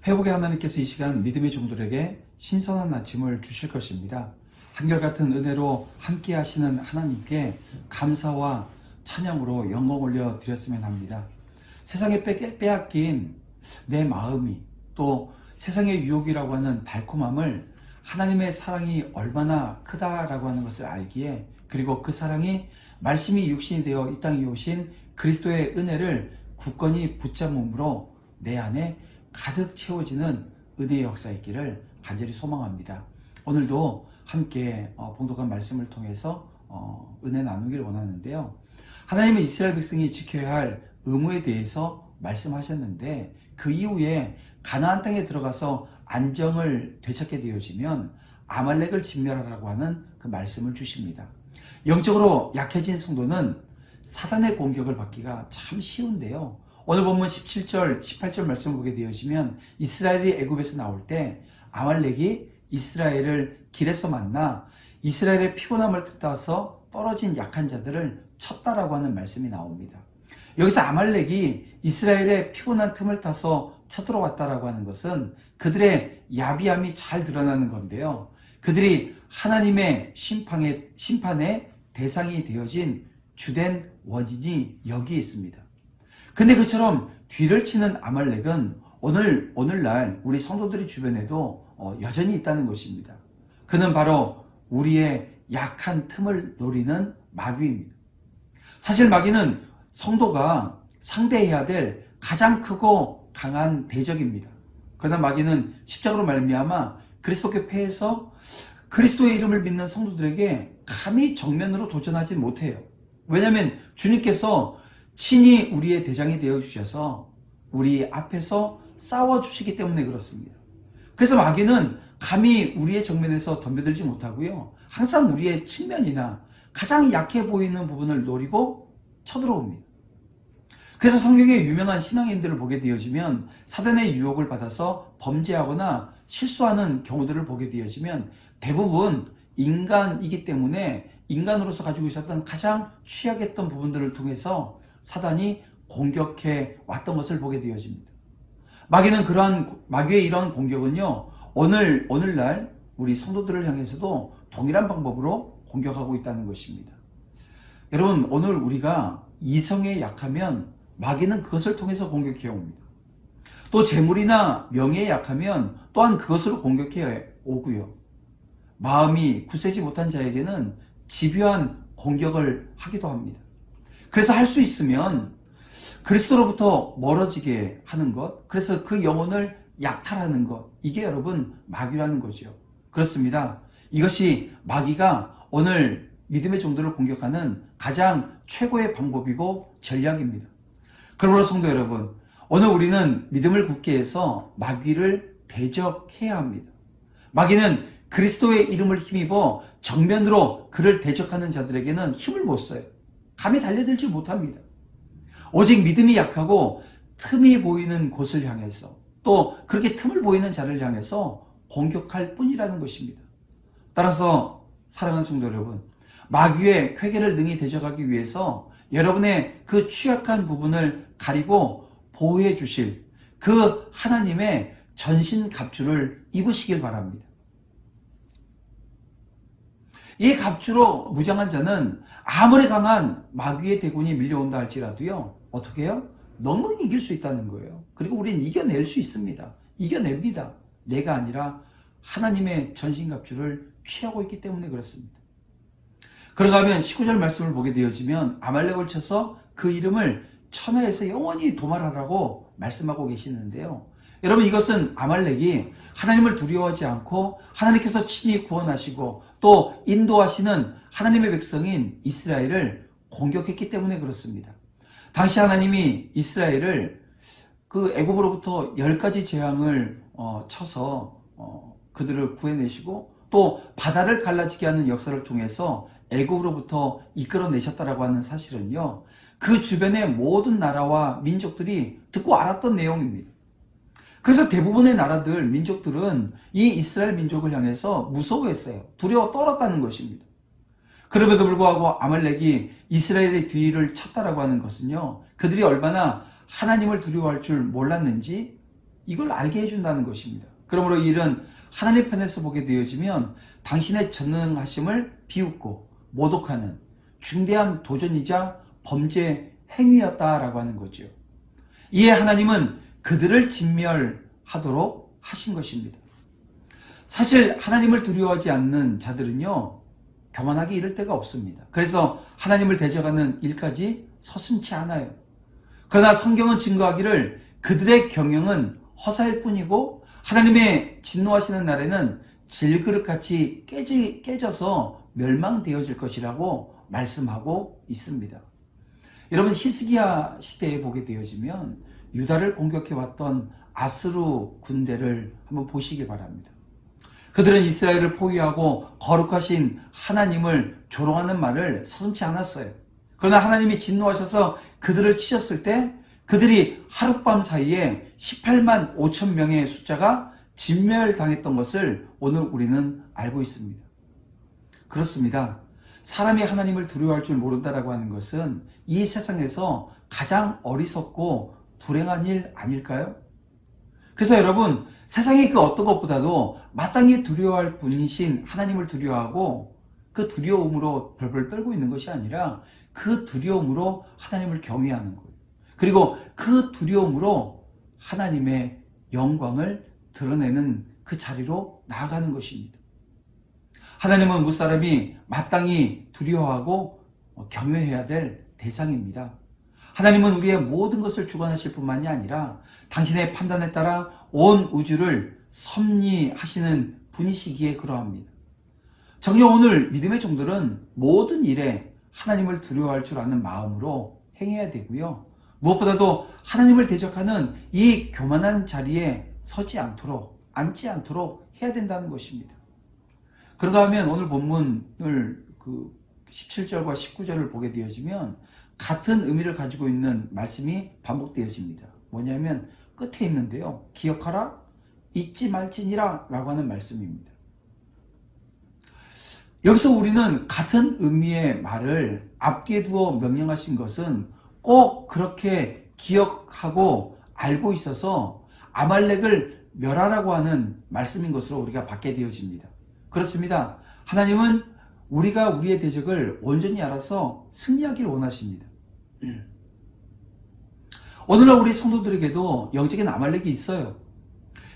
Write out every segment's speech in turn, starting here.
회복의 하나님께서 이 시간 믿음의 종들에게 신선한 아침을 주실 것입니다. 한결같은 은혜로 함께 하시는 하나님께 감사와 찬양으로 영광 올려 드렸으면 합니다. 세상에 빼앗긴 내 마음이, 또 세상의 유혹이라고 하는 달콤함을 하나님의 사랑이 얼마나 크다라고 하는 것을 알기에, 그리고 그 사랑이 말씀이 육신이 되어 이 땅에 오신 그리스도의 은혜를 굳건히 붙잡음으로 내 안에 가득 채워지는 은혜의 역사 있기를 간절히 소망합니다. 오늘도 함께 봉독한 말씀을 통해서 은혜 나누기를 원하는데요. 하나님은 이스라엘 백성이 지켜야 할 의무에 대해서 말씀하셨는데, 그 이후에 가나안 땅에 들어가서 안정을 되찾게 되어지면 아말렉을 진멸하라고 하는 그 말씀을 주십니다. 영적으로 약해진 성도는 사단의 공격을 받기가 참 쉬운데요. 오늘 본문 17절, 18절 말씀을 보게 되어지면 이스라엘이 애굽에서 나올 때 아말렉이 이스라엘을 길에서 만나 이스라엘의 피곤함을 뜯어서 떨어진 약한 자들을 쳤다라고 하는 말씀이 나옵니다. 여기서 아말렉이 이스라엘의 피곤한 틈을 타서 쳐들어왔다라고 하는 것은 그들의 야비함이 잘 드러나는 건데요. 그들이 하나님의 심판의 대상이 되어진 주된 원인이 여기에 있습니다. 근데 그처럼 뒤를 치는 아말렉은 오늘날 우리 성도들의 주변에도 여전히 있다는 것입니다. 그는 바로 우리의 약한 틈을 노리는 마귀입니다. 사실 마귀는 성도가 상대해야 될 가장 크고 강한 대적입니다. 그러나 마귀는 십자가로 말미암아 그리스도께 패해서 그리스도의 이름을 믿는 성도들에게 감히 정면으로 도전하지 못해요. 왜냐하면 주님께서 친히 우리의 대장이 되어주셔서 우리 앞에서 싸워주시기 때문에 그렇습니다. 그래서 마귀는 감히 우리의 정면에서 덤벼들지 못하고요, 항상 우리의 측면이나 가장 약해 보이는 부분을 노리고 쳐들어옵니다. 그래서 성경의 유명한 신앙인들을 보게 되어지면 사단의 유혹을 받아서 범죄하거나 실수하는 경우들을 보게 되어지면 대부분 인간이기 때문에 인간으로서 가지고 있었던 가장 취약했던 부분들을 통해서 사단이 공격해 왔던 것을 보게 되어집니다. 마귀의 이러한 공격은요, 오늘날 우리 성도들을 향해서도 동일한 방법으로 공격하고 있다는 것입니다. 여러분, 오늘 우리가 이성에 약하면 마귀는 그것을 통해서 공격해 옵니다. 또 재물이나 명예에 약하면 또한 그것으로 공격해 오고요. 마음이 굳세지 못한 자에게는 집요한 공격을 하기도 합니다. 그래서 할 수 있으면 그리스도로부터 멀어지게 하는 것, 그래서 그 영혼을 약탈하는 것, 이게 여러분 마귀라는 거죠. 그렇습니다. 이것이 마귀가 오늘 믿음의 종들을 공격하는 가장 최고의 방법이고 전략입니다. 그러므로 성도 여러분, 오늘 우리는 믿음을 굳게 해서 마귀를 대적해야 합니다. 마귀는 그리스도의 이름을 힘입어 정면으로 그를 대적하는 자들에게는 힘을 못 써요. 감히 달려들지 못합니다. 오직 믿음이 약하고 틈이 보이는 곳을 향해서, 또 그렇게 틈을 보이는 자를 향해서 공격할 뿐이라는 것입니다. 따라서 사랑하는 성도 여러분, 마귀의 쾌계를 능히 대적하기 위해서 여러분의 그 취약한 부분을 가리고 보호해 주실 그 하나님의 전신갑주를 입으시길 바랍니다. 이 갑주로 무장한 자는 아무리 강한 마귀의 대군이 밀려온다 할지라도요, 어떻게 해요? 넉넉히 이길 수 있다는 거예요. 그리고 우리는 이겨낼 수 있습니다. 이겨냅니다. 내가 아니라 하나님의 전신갑주를 취하고 있기 때문에 그렇습니다. 그런가 하면 19절 말씀을 보게 되어지면 아말렉을 쳐서 그 이름을 천하에서 영원히 도말하라고 말씀하고 계시는데요. 여러분, 이것은 아말렉이 하나님을 두려워하지 않고 하나님께서 친히 구원하시고 또 인도하시는 하나님의 백성인 이스라엘을 공격했기 때문에 그렇습니다. 당시 하나님이 이스라엘을 그 애굽으로부터 10가지 재앙을 쳐서 그들을 구해내시고 또 바다를 갈라지게 하는 역사를 통해서 애굽으로부터 이끌어내셨다라고 하는 사실은요, 그 주변의 모든 나라와 민족들이 듣고 알았던 내용입니다. 그래서 대부분의 나라들, 민족들은 이 이스라엘 민족을 향해서 무서워했어요. 두려워 떨었다는 것입니다. 그럼에도 불구하고 아말렉이 이스라엘의 뒤를 쳤다라고 하는 것은요, 그들이 얼마나 하나님을 두려워할 줄 몰랐는지 이걸 알게 해준다는 것입니다. 그러므로 이 일은 하나님 편에서 보게 되어지면 당신의 전능하심을 비웃고 모독하는 중대한 도전이자 범죄 행위였다라고 하는 거죠. 이에 하나님은 그들을 진멸하도록 하신 것입니다. 사실 하나님을 두려워하지 않는 자들은요, 교만하게 이를 데가 없습니다. 그래서 하나님을 대적하는 일까지 서슴지 않아요. 그러나 성경은 증거하기를 그들의 경영은 허사일 뿐이고 하나님의 진노하시는 날에는 질그릇같이 깨져서 멸망되어질 것이라고 말씀하고 있습니다. 여러분, 히스기야 시대에 보게 되어지면 유다를 공격해왔던 아수르 군대를 한번 보시기 바랍니다. 그들은 이스라엘을 포위하고 거룩하신 하나님을 조롱하는 말을 서슴지 않았어요. 그러나 하나님이 진노하셔서 그들을 치셨을 때 그들이 하룻밤 사이에 18만 5천 명의 숫자가 진멸당했던 것을 오늘 우리는 알고 있습니다. 그렇습니다. 사람이 하나님을 두려워할 줄 모른다라고 하는 것은 이 세상에서 가장 어리석고 불행한 일 아닐까요? 그래서 여러분, 세상의 그 어떤 것보다도 마땅히 두려워할 분이신 하나님을 두려워하고 그 두려움으로 벌벌 떨고 있는 것이 아니라 그 두려움으로 하나님을 경외하는 거예요. 그리고 그 두려움으로 하나님의 영광을 드러내는 그 자리로 나아가는 것입니다. 하나님은 무사람이 마땅히 두려워하고 경외해야 될 대상입니다. 하나님은 우리의 모든 것을 주관하실 뿐만이 아니라 당신의 판단에 따라 온 우주를 섭리하시는 분이시기에 그러합니다. 정녕 오늘 믿음의 종들은 모든 일에 하나님을 두려워할 줄 아는 마음으로 행해야 되고요. 무엇보다도 하나님을 대적하는 이 교만한 자리에 서지 않도록, 앉지 않도록 해야 된다는 것입니다. 그런가 하면 오늘 본문을 17절과 19절을 보게 되어지면 같은 의미를 가지고 있는 말씀이 반복되어집니다. 뭐냐면 끝에 있는데요. 기억하라, 잊지 말지니라 라고 하는 말씀입니다. 여기서 우리는 같은 의미의 말을 앞뒤에 두어 명령하신 것은 꼭 그렇게 기억하고 알고 있어서 아말렉을 멸하라고 하는 말씀인 것으로 우리가 받게 되어집니다. 그렇습니다. 하나님은 우리가 우리의 대적을 온전히 알아서 승리하기를 원하십니다. 오늘날 우리 성도들에게도 영적인 아말렉이 있어요.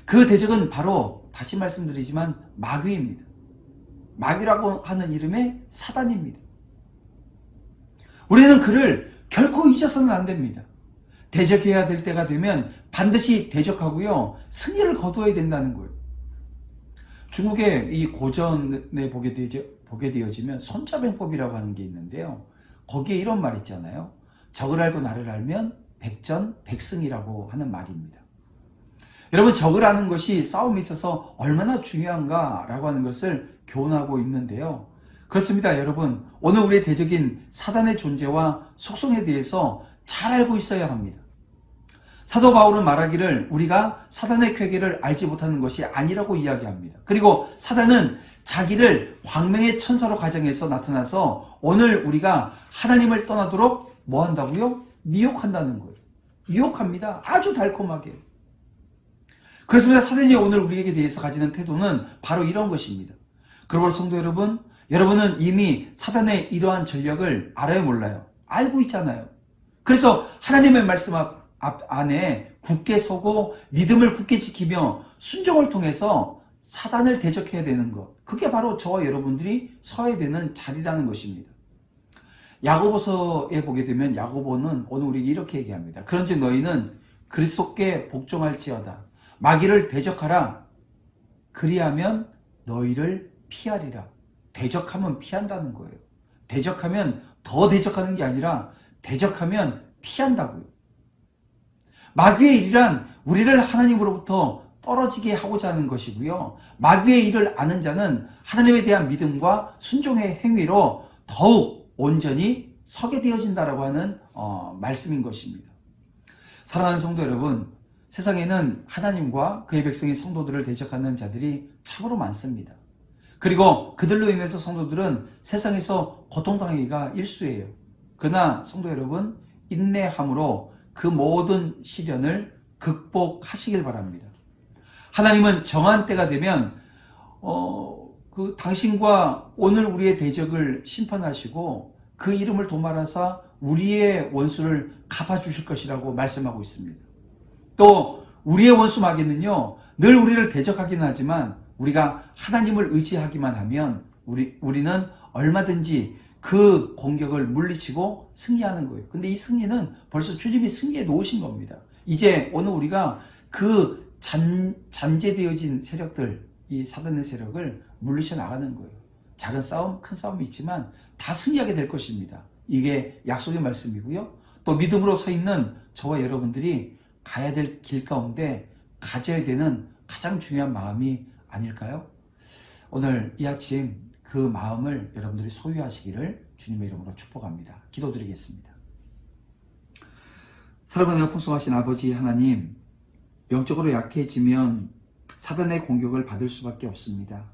그 대적은 바로 다시 말씀드리지만 마귀입니다. 마귀라고 하는 이름의 사단입니다. 우리는 그를 결코 잊어서는 안 됩니다. 대적해야 될 때가 되면 반드시 대적하고요, 승리를 거두어야 된다는 거예요. 중국의 이 고전에 보게 되어지면 손자병법이라고 하는 게 있는데요. 거기에 이런 말 있잖아요. 적을 알고 나를 알면 백전백승이라고 하는 말입니다. 여러분, 적을 아는 것이 싸움에 있어서 얼마나 중요한가라고 하는 것을 교훈하고 있는데요. 그렇습니다. 여러분, 오늘 우리의 대적인 사단의 존재와 속성에 대해서 잘 알고 있어야 합니다. 사도 바울은 말하기를 우리가 사단의 쾌계를 알지 못하는 것이 아니라고 이야기합니다. 그리고 사단은 자기를 광명의 천사로 가정해서 나타나서 오늘 우리가 하나님을 떠나도록 뭐 한다고요? 미혹한다는 거예요. 유혹합니다. 아주 달콤하게. 그렇습니다. 사단이 오늘 우리에게 대해서 가지는 태도는 바로 이런 것입니다. 그러므로 성도 여러분, 여러분은 이미 사단의 이러한 전략을 알아요, 몰라요? 알고 있잖아요. 그래서 하나님의 말씀 안에 굳게 서고 믿음을 굳게 지키며 순종을 통해서 사단을 대적해야 되는 것, 그게 바로 저와 여러분들이 서야 되는 자리라는 것입니다. 야고보서에 보게 되면 야고보는 오늘 우리에게 이렇게 얘기합니다. 그런즉 너희는 그리스도께 복종할지어다. 마귀를 대적하라. 그리하면 너희를 피하리라. 대적하면 피한다는 거예요. 대적하면 더 대적하는 게 아니라 대적하면 피한다고요. 마귀의 일이란 우리를 하나님으로부터 떨어지게 하고자 하는 것이고요. 마귀의 일을 아는 자는 하나님에 대한 믿음과 순종의 행위로 더욱 온전히 서게 되어진다라고 하는 말씀인 것입니다. 사랑하는 성도 여러분, 세상에는 하나님과 그의 백성인 성도들을 대적하는 자들이 참으로 많습니다. 그리고 그들로 인해서 성도들은 세상에서 고통당하기가 일쑤예요. 그러나 성도 여러분, 인내함으로 그 모든 시련을 극복하시길 바랍니다. 하나님은 정한 때가 되면 당신과 오늘 우리의 대적을 심판하시고 그 이름을 도말하사 우리의 원수를 갚아주실 것이라고 말씀하고 있습니다. 또 우리의 원수 마귀는요, 늘 우리를 대적하기는 하지만 우리가 하나님을 의지하기만 하면 우리는 얼마든지 그 공격을 물리치고 승리하는 거예요. 근데 이 승리는 벌써 주님이 승리해 놓으신 겁니다. 이제 오늘 우리가 그 잠재되어진 세력들, 이 사단의 세력을 물리쳐 나가는 거예요. 작은 싸움, 큰 싸움이 있지만 다 승리하게 될 것입니다. 이게 약속의 말씀이고요. 또 믿음으로 서 있는 저와 여러분들이 가야 될 길 가운데 가져야 되는 가장 중요한 마음이 아닐까요? 오늘 이 아침 그 마음을 여러분들이 소유하시기를 주님의 이름으로 축복합니다. 기도드리겠습니다. 사랑하는 풍성하신 아버지 하나님, 영적으로 약해지면 사단의 공격을 받을 수밖에 없습니다.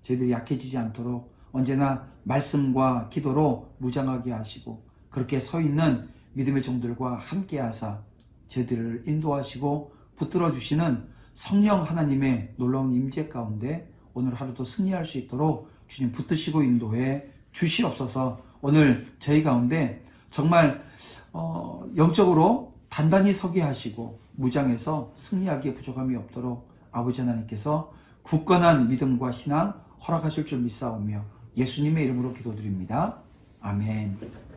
저희들이 약해지지 않도록 언제나 말씀과 기도로 무장하게 하시고 그렇게 서 있는 믿음의 종들과 함께 하사 저희들을 인도하시고 붙들어 주시는 성령 하나님의 놀라운 임재 가운데 오늘 하루도 승리할 수 있도록 주님 붙드시고 인도해 주시옵소서. 오늘 저희 가운데 정말 영적으로 단단히 서게 하시고 무장해서 승리하기에 부족함이 없도록 아버지 하나님께서 굳건한 믿음과 신앙 허락하실 줄 믿사오며 예수님의 이름으로 기도드립니다. 아멘.